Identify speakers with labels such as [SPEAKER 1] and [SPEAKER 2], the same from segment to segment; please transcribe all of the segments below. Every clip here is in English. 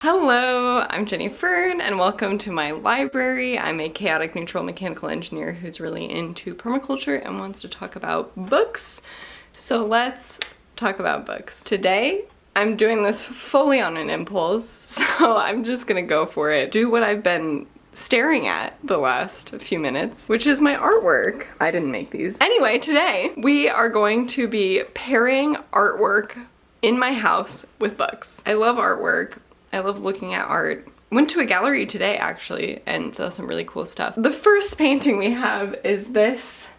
[SPEAKER 1] Hello, I'm Jenny Fern and welcome to my library. I'm a chaotic neutral mechanical engineer who's really into permaculture and wants to talk about books. So let's talk about books. Today, I'm doing this fully on an impulse, so I'm just gonna go for it. Do what I've been staring at the last few minutes, which is my artwork. I didn't make these. Anyway, today we are going to be pairing artwork in my house with books. I love artwork. I love looking at art. Went to a gallery today actually and saw some really cool stuff. The first painting we have is this.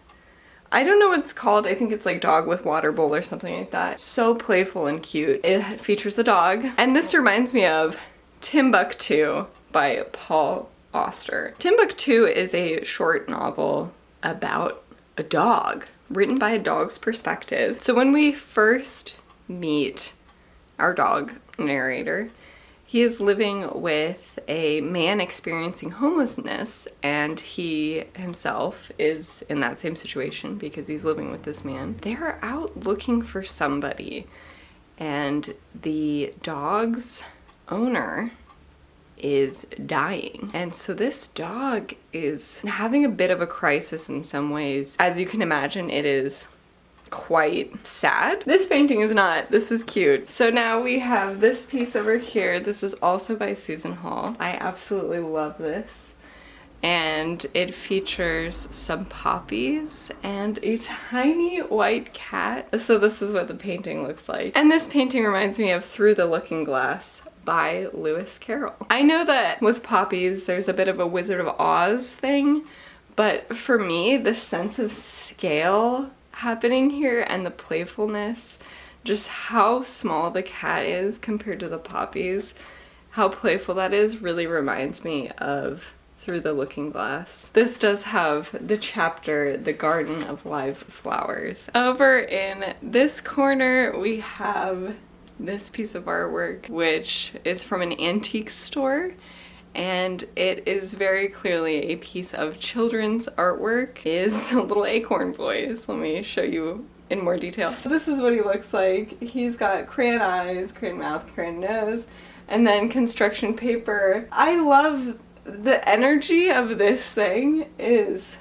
[SPEAKER 1] I don't know what it's called. I think it's like Dog with Water Bowl or something like that. So playful and cute. It features a dog. And this reminds me of Timbuktu by Paul Auster. Timbuktu is a short novel about a dog, written by a dog's perspective. So when we first meet our dog narrator, he is living with a man experiencing homelessness, and he himself is in that same situation because he's living with this man. They're out looking for somebody, and the dog's owner is dying. And so this dog is having a bit of a crisis in some ways. As you can imagine, it is quite sad. This painting is not. This is cute. So now we have this piece over here. This is also by Susan Hall. I absolutely love this. And it features some poppies and a tiny white cat. So this is what the painting looks like. And this painting reminds me of Through the Looking Glass by Lewis Carroll. I know that with poppies there's a bit of a Wizard of Oz thing, but for me the sense of scale happening here and the playfulness, just how small the cat is compared to the poppies, how playful that is, really reminds me of Through the Looking Glass. This does have the chapter, The Garden of Live Flowers. Over in this corner we have this piece of artwork, which is from an antique store, and it is very clearly a piece of children's artwork. It is a little acorn boy. So let me show you in more detail. This is what he looks like. He's got crayon eyes, crayon mouth, crayon nose, and then construction paper. I love the energy of this thing. Is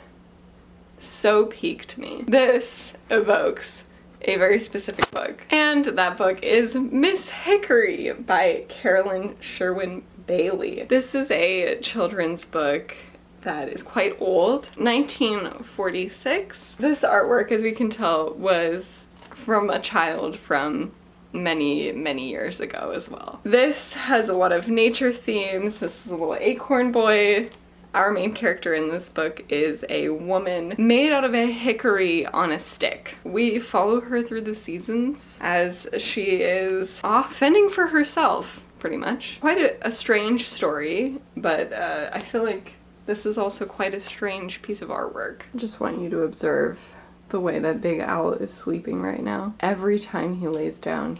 [SPEAKER 1] so peaked me. This evokes a very specific book, and that book is Miss Hickory by Carolyn Sherwin Bailey. This is a children's book that is quite old, 1946. This artwork, as we can tell, was from a child from many, many years ago as well. This has a lot of nature themes. This is a little acorn boy. Our main character in this book is a woman made out of a hickory on a stick. We follow her through the seasons as she is off fending for herself, pretty much. Quite a strange story, but I feel like this is also quite a strange piece of artwork. I just want you to observe the way that big owl is sleeping right now. Every time he lays down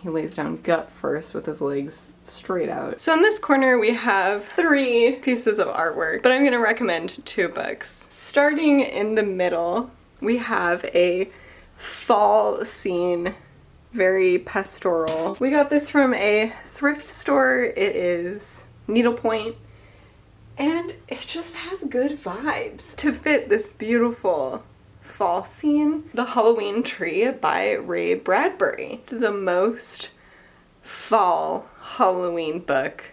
[SPEAKER 1] gut first with his legs straight out. So in this corner we have 3 pieces of artwork, but I'm gonna recommend 2 books. Starting in the middle, we have a fall scene, very pastoral. We got this from a thrift store. It is needlepoint, and it just has good vibes to fit this beautiful fall scene. The Halloween Tree by Ray Bradbury. It's the most fall Halloween book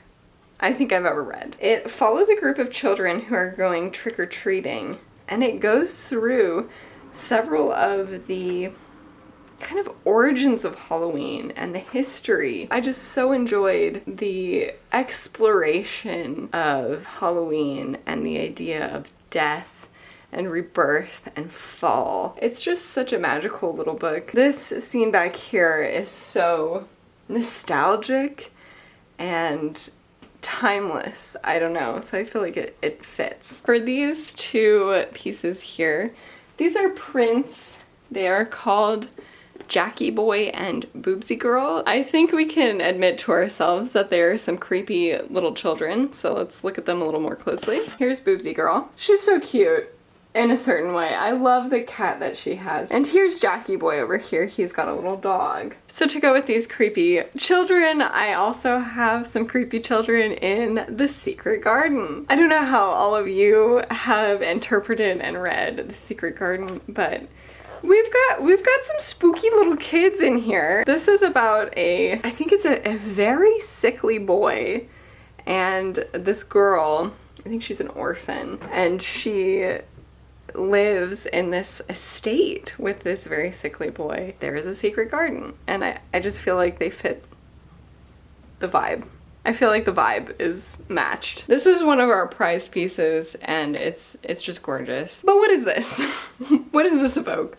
[SPEAKER 1] I think I've ever read. It follows a group of children who are going trick-or-treating, and it goes through several of the kind of origins of Halloween and the history. I just so enjoyed the exploration of Halloween and the idea of death and rebirth and fall. It's just such a magical little book. This scene back here is so nostalgic and timeless. I don't know, so I feel like it fits. For these 2 pieces here, these are prints. They are called Jackie Boy and Boobsy Girl. I think we can admit to ourselves that they are some creepy little children, so let's look at them a little more closely. Here's Boobsy Girl. She's so cute. in a certain way. I love the cat that she has. And here's Jackie Boy over here. He's got a little dog. So to go with these creepy children, I also have some creepy children in The Secret Garden. I don't know how all of you have interpreted and read The Secret Garden, but we've got some spooky little kids in here. This is about I think it's a very sickly boy and this girl, I think she's an orphan, and she lives in this estate with this very sickly boy. There is a secret garden, and I just feel like they fit the vibe. I feel like the vibe is matched. This is one of our prized pieces, and it's just gorgeous. But what is this? What does this evoke?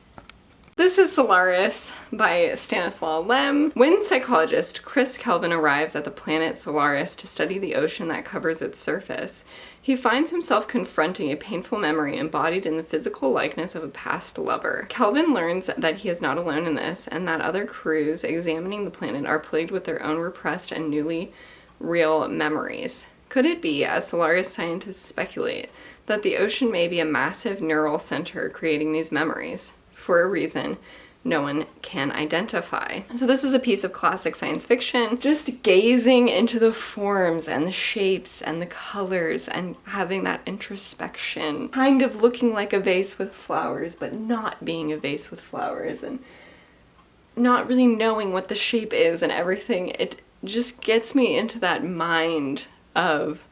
[SPEAKER 1] This is Solaris by Stanislaw Lem. When psychologist Chris Kelvin arrives at the planet Solaris to study the ocean that covers its surface, he finds himself confronting a painful memory embodied in the physical likeness of a past lover. Kelvin learns that he is not alone in this, and that other crews examining the planet are plagued with their own repressed and newly real memories. Could it be, as Solaris scientists speculate, that the ocean may be a massive neural center creating these memories? For a reason no one can identify. So this is a piece of classic science fiction, just gazing into the forms and the shapes and the colors and having that introspection, kind of looking like a vase with flowers, but not being a vase with flowers, and not really knowing what the shape is and everything. It just gets me into that mind of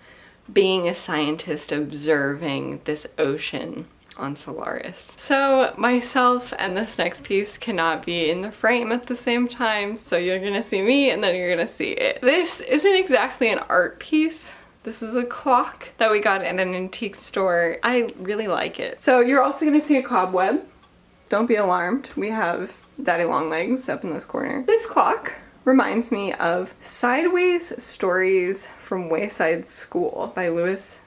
[SPEAKER 1] being a scientist observing this ocean on Solaris. So myself and this next piece cannot be in the frame at the same time, so you're gonna see me and then you're gonna see it. This isn't exactly an art piece. This is a clock that we got at an antique store. I really like it. So you're also gonna see a cobweb. Don't be alarmed. We have Daddy Longlegs up in this corner. This clock reminds me of Sideways Stories from Wayside School by Louis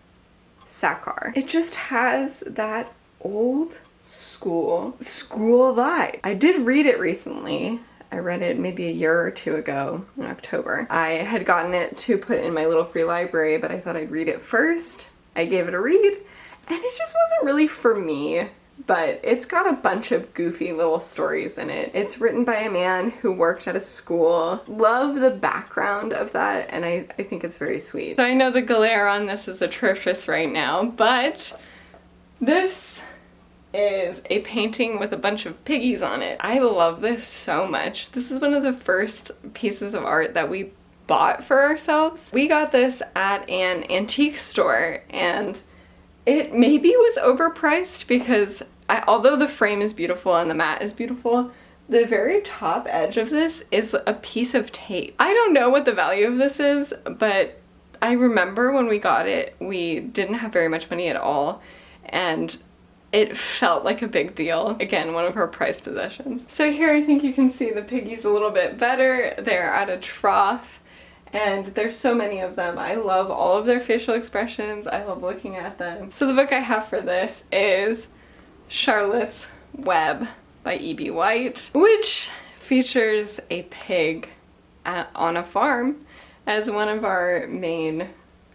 [SPEAKER 1] Sachar. It just has that old school vibe. I did read it recently. I read it maybe a year or two ago in October. I had gotten it to put in my little free library, but I thought I'd read it first. I gave it a read, and it just wasn't really for me, but it's got a bunch of goofy little stories in it. It's written by a man who worked at a school. Love the background of that, and I think it's very sweet. So I know the glare on this is atrocious right now, but this is a painting with a bunch of piggies on it. I love this so much. This is one of the first pieces of art that we bought for ourselves. We got this at an antique store, and it maybe was overpriced because although the frame is beautiful and the mat is beautiful, the very top edge of this is a piece of tape. I don't know what the value of this is, but I remember when we got it, we didn't have very much money at all, and it felt like a big deal. Again, one of our prized possessions. So here I think you can see the piggies a little bit better. They're at a trough, and there's so many of them. I love all of their facial expressions. I love looking at them. So the book I have for this is Charlotte's Web by E.B. White, which features a pig on a farm as one of our main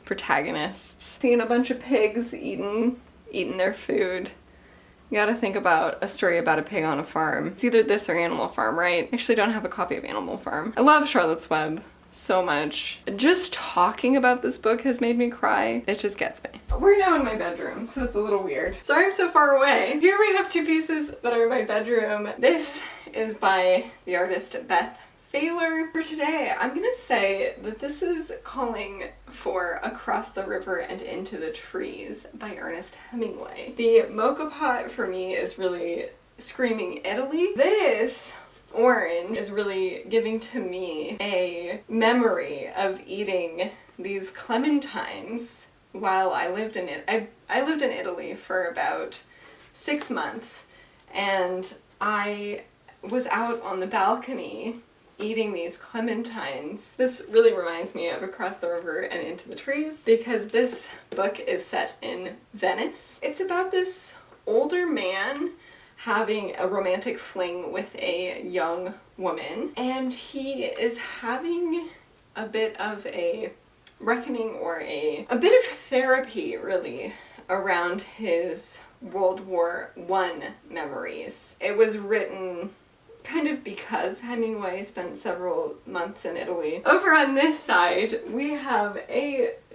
[SPEAKER 1] protagonists. Seeing a bunch of pigs eating their food. You gotta think about a story about a pig on a farm. It's either this or Animal Farm, right? I actually don't have a copy of Animal Farm. I love Charlotte's Web so much. Just talking about this book has made me cry. It just gets me. We're now in my bedroom, so it's a little weird. Sorry I'm so far away. Here we have two pieces that are in my bedroom. This is by the artist Beth Failer. For today, I'm gonna say that this is Calling for Across the River and Into the Trees by Ernest Hemingway. The mocha pot for me is really screaming Italy. This orange is really giving to me a memory of eating these clementines while I lived in it. I lived in Italy for about 6 months, and I was out on the balcony eating these clementines. This really reminds me of Across the River and Into the Trees because this book is set in Venice. It's about this older man having a romantic fling with a young woman, and he is having a bit of a reckoning or a bit of therapy, really, around his World War I memories. It was written kind of because Hemingway spent several months in Italy. Over on this side, we have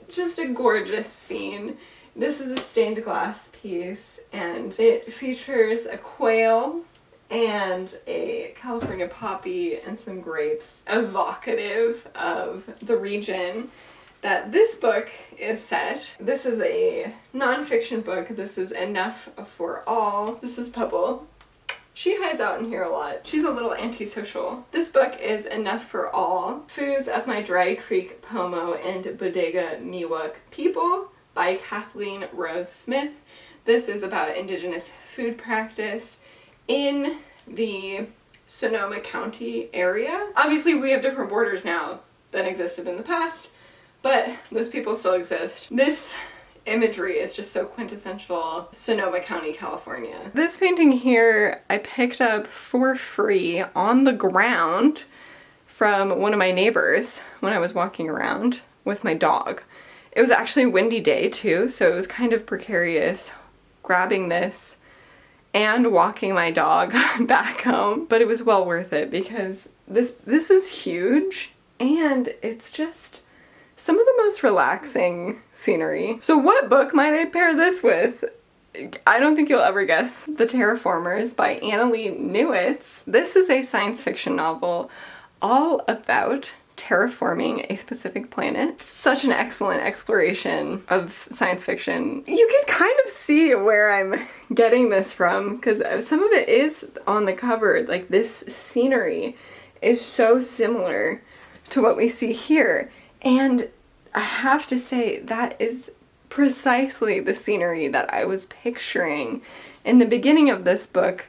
[SPEAKER 1] just a gorgeous scene. This is a stained glass piece, and it features a quail and a California poppy and some grapes, evocative of the region that this book is set. This is a non-fiction book. This is Enough for All. This is Pebble. She hides out in here a lot. She's a little antisocial. This book is Enough for All, Foods of My Dry Creek, Pomo, and Bodega Miwok People by Kathleen Rose Smith. This is about Indigenous food practice in the Sonoma County area. Obviously, we have different borders now than existed in the past, but those people still exist. This imagery is just so quintessential Sonoma County, California. This painting here I picked up for free on the ground from one of my neighbors when I was walking around with my dog. It was actually a windy day too, so it was kind of precarious grabbing this and walking my dog back home, but it was well worth it because this is huge and it's just some of the most relaxing scenery. So what book might I pair this with? I don't think you'll ever guess. The Terraformers by Annalee Newitz. This is a science fiction novel all about terraforming a specific planet. Such an excellent exploration of science fiction. You can kind of see where I'm getting this from because some of it is on the cover. Like, this scenery is so similar to what we see here. And I have to say, that is precisely the scenery that I was picturing in the beginning of this book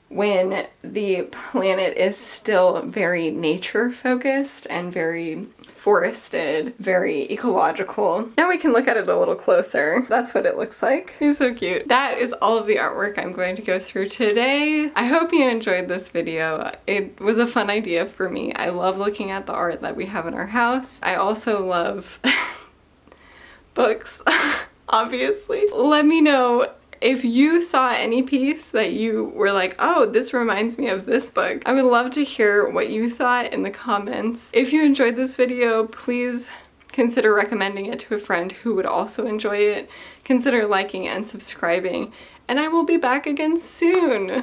[SPEAKER 1] when the planet is still very nature focused and very forested, very ecological. Now we can look at it a little closer. That's what it looks like. He's so cute. That is all of the artwork I'm going to go through today. I hope you enjoyed this video. It was a fun idea for me. I love looking at the art that we have in our house. I also love books, obviously. Let me know if you saw any piece that you were like, oh, this reminds me of this book. I would love to hear what you thought in the comments. If you enjoyed this video, please consider recommending it to a friend who would also enjoy it. Consider liking and subscribing, and I will be back again soon.